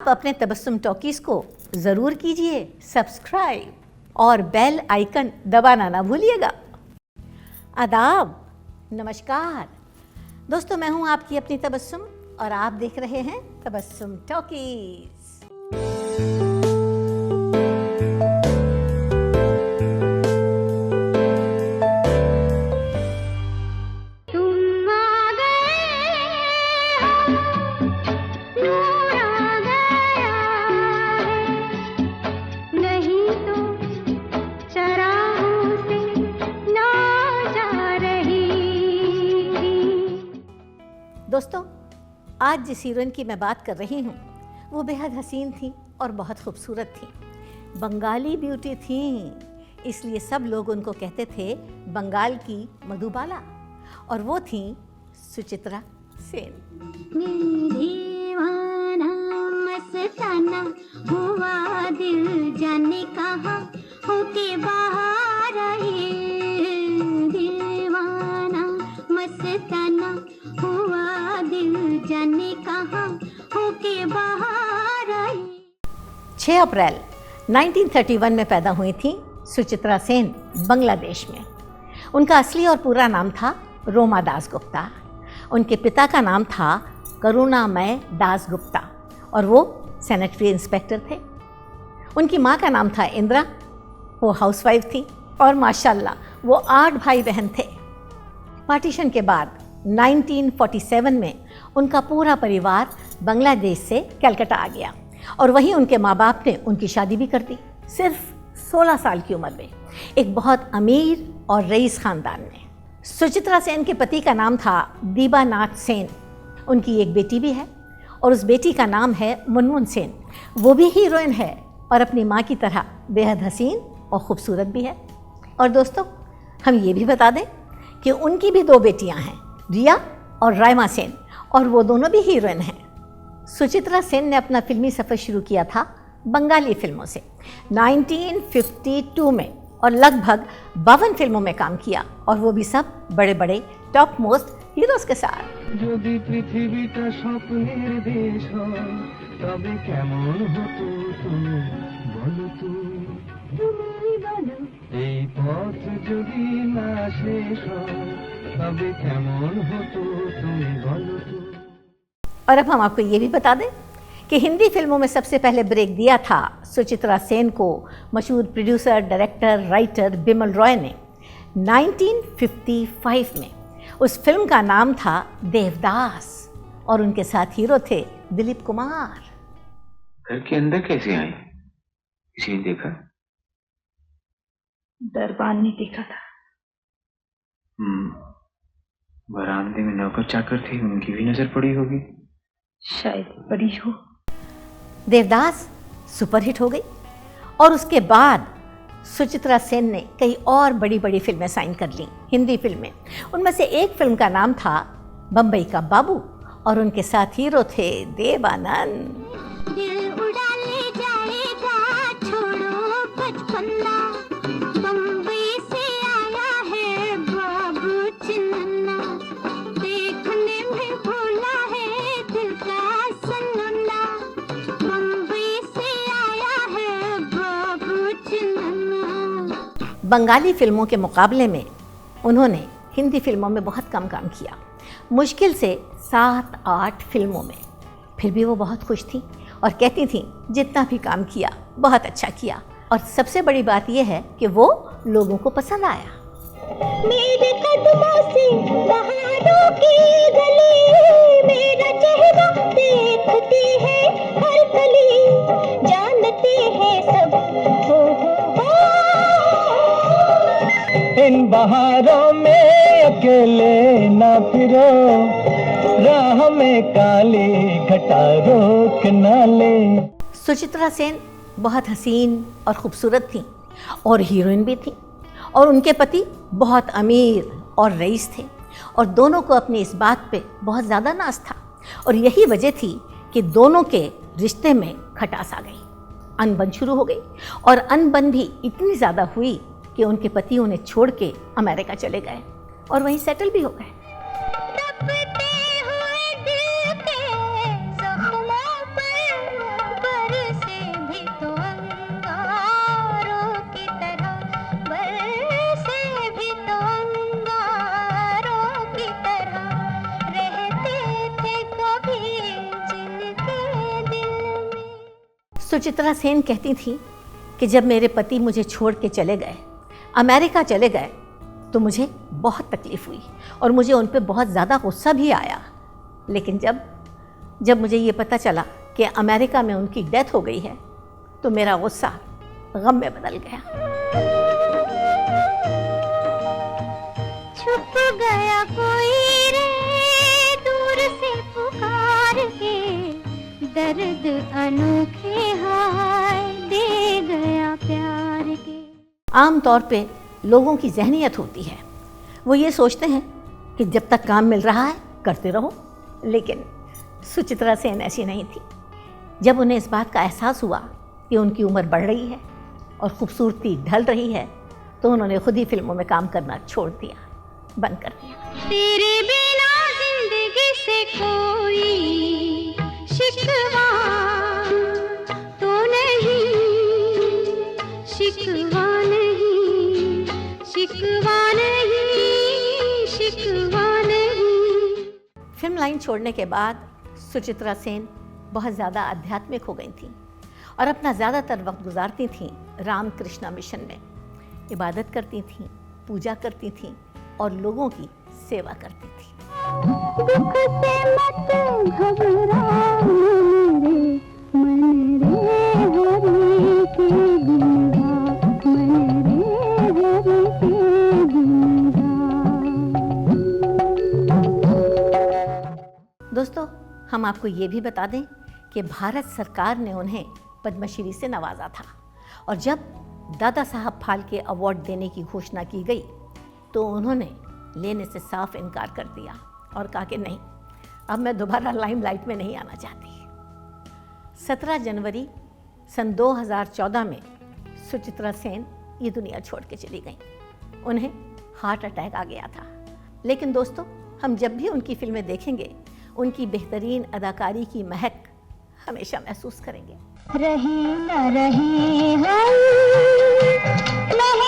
आप अपने तबस्सुम टॉकीज़ को ज़रूर कीजिए सब्सक्राइब और बेल आइकन दबाना ना भूलिएगा। आदाब, नमस्कार दोस्तों, मैं हूं आपकी अपनी तबस्सुम और आप देख रहे हैं तबस्सुम टॉकीज़। दोस्तों, आज जिस हीरोइन की मैं बात कर रही हूँ वो बेहद हसीन थी और बहुत खूबसूरत थी। बंगाली ब्यूटी थी, इसलिए सब लोग उनको कहते थे बंगाल की मधुबाला, और वो थी सुचित्रा सेन। दीवाना मस्ताना हुआ दिल जाने कहाँ होके बाहर आए, दीवाना मस्ताना हुआ दिल जाने कहाँ होके बाहर आए। 6 अप्रैल 1931 में पैदा हुई थी सुचित्रा सेन बांग्लादेश में। उनका असली और पूरा नाम था रोमा दास गुप्ता। उनके पिता का नाम था करुणामय दास गुप्ता और वो सैनिटरी इंस्पेक्टर थे। उनकी माँ का नाम था इंदिरा, वो हाउसवाइफ थी और माशाल्लाह वो 8 भाई बहन थे। पार्टीशन के बाद 1947 में उनका पूरा परिवार बांग्लादेश से कलकत्ता आ गया और वहीं उनके माँ बाप ने उनकी शादी भी कर दी, सिर्फ 16 साल की उम्र में, एक बहुत अमीर और रईस ख़ानदान में। सुचित्रा सेन के पति का नाम था दीबानाथ सेन। उनकी एक बेटी भी है और उस बेटी का नाम है मुनमुन सेन। वो भी हीरोइन है और अपनी माँ की तरह बेहद हसीन और ख़ूबसूरत भी है। और दोस्तों, हम ये भी बता दें कि उनकी भी 2 बेटियां हैं, रिया और रायमा सेन, और वो दोनों भी हीरोइन हैं। सुचित्रा सेन ने अपना फिल्मी सफ़र शुरू किया था बंगाली फिल्मों से 1952 में और लगभग 52 फिल्मों में काम किया, और वो भी सब बड़े बड़े टॉप मोस्ट हीरोज के साथ। यदि पृथ्वीटा स्वप्नेर देश হয় তবে কেমন হতো তুমি বলো তুমি বলো, এই পথ যদি না শেষ হয় তবে কেমন হতো তুমি বলো। और अब हम आपको ये भी बता दें कि हिंदी फिल्मों में सबसे पहले ब्रेक दिया था सुचित्रा सेन को मशहूर producer, director, writer Bimal Roy ने 1955 में। उस फिल्म का नाम था देवदास और उनके साथ हीरो थे दिलीप कुमार। घर के अंदर कैसे आई? किसी ने देखा? दरबान ने देखा था। बरामदे में नौकर चाकर थे, उनकी भी नजर पड़ी होगी। शायद पड़ी हो। देवदास सुपरहिट हो गई और उसके बाद सुचित्रा सेन ने कई और बड़ी बड़ी फिल्में साइन कर लीं, हिंदी फिल्में। उनमें से एक फिल्म का नाम था बम्बई का बाबू और उनके साथ हीरो थे देवानंद। दिल उड़ा ले जाएगा छोड़ो बचपना, बम्बई से आया है बाबू चिन्ना, देखने में भोला है दिल का सनमुन्ना, बम्बई से आया है बाबू चिन्ना। बंगाली फिल्मों के मुकाबले में उन्होंने हिंदी फिल्मों में बहुत कम काम किया, मुश्किल से 7-8 फिल्मों में। फिर भी वो बहुत खुश थी और कहती थी जितना भी काम किया बहुत अच्छा किया, और सबसे बड़ी बात यह है कि वो लोगों को पसंद आया। मेरे कदमों से बहारों की गली, मेरा चेहरा देखती है हर गली, जानते हैं सब हो। इन बहारों में अकेले ना फिरो, राह में काली घटा रोक ना ले। सुचित्रा सेन बहुत हसीन और ख़ूबसूरत थी और हीरोइन भी थी, और उनके पति बहुत अमीर और रईस थे, और दोनों को अपनी इस बात पे बहुत ज़्यादा नाज था, और यही वजह थी कि दोनों के रिश्ते में खटास आ गई, अनबन शुरू हो गई, और अनबन भी इतनी ज़्यादा हुई कि उनके पति उन्हें छोड़ के अमेरिका चले गए और वहीं सेटल भी हो गए। तपते हुए दिल के जख्मों पर सुचित्रा सेन कहती थी कि जब मेरे पति मुझे छोड़ के चले गए, अमेरिका चले गए, तो मुझे बहुत तकलीफ़ हुई और मुझे उन पर बहुत ज़्यादा गुस्सा भी आया। लेकिन जब मुझे ये पता चला कि अमेरिका में उनकी डेथ हो गई है, तो मेरा गुस्सा गम में बदल गया। छुप गया कोई रे दूर से पुकार के, दर्द अनोखे हाय दे गया प्यार के। आम तौर पे लोगों की ज़हनियत होती है, वो ये सोचते हैं कि जब तक काम मिल रहा है करते रहो, लेकिन सुचित्रा सेन ऐसी नहीं थी। जब उन्हें इस बात का एहसास हुआ कि उनकी उम्र बढ़ रही है और खूबसूरती ढल रही है, तो उन्होंने खुद ही फिल्मों में काम करना छोड़ दिया, बंद कर दिया। तेरे बिना जिंदगी से कोई शिकवा तो नहीं, शिकवा नहीं, शिकवा नहीं, शिकवा नहीं। फिल्म लाइन छोड़ने के बाद सुचित्रा सेन बहुत ज़्यादा आध्यात्मिक हो गई थीं और अपना ज़्यादातर वक्त गुजारती थीं रामकृष्ण मिशन में। इबादत करती थीं, पूजा करती थीं और लोगों की सेवा करती थीं। दुख से मत घबरा मेरे मन रे हरि के गुण गा, मन रे हरि के गुण गा। दोस्तों, हम आपको ये भी बता दें कि भारत सरकार ने उन्हें पद्मश्री से नवाजा था और जब दादा साहब फाल्के अवार्ड देने की घोषणा की गई, तो उन्होंने लेने से साफ इनकार कर दिया और कहा कि नहीं, अब मैं दोबारा लाइमलाइट में नहीं आना चाहती। 17 जनवरी सन 2014 में सुचित्रा सेन ये दुनिया छोड़ के चली गई। उन्हें हार्ट अटैक आ गया था। लेकिन दोस्तों, हम जब भी उनकी फिल्में देखेंगे, उनकी बेहतरीन अदाकारी की महक हमेशा महसूस करेंगे। रहे न रहे हम, नहीं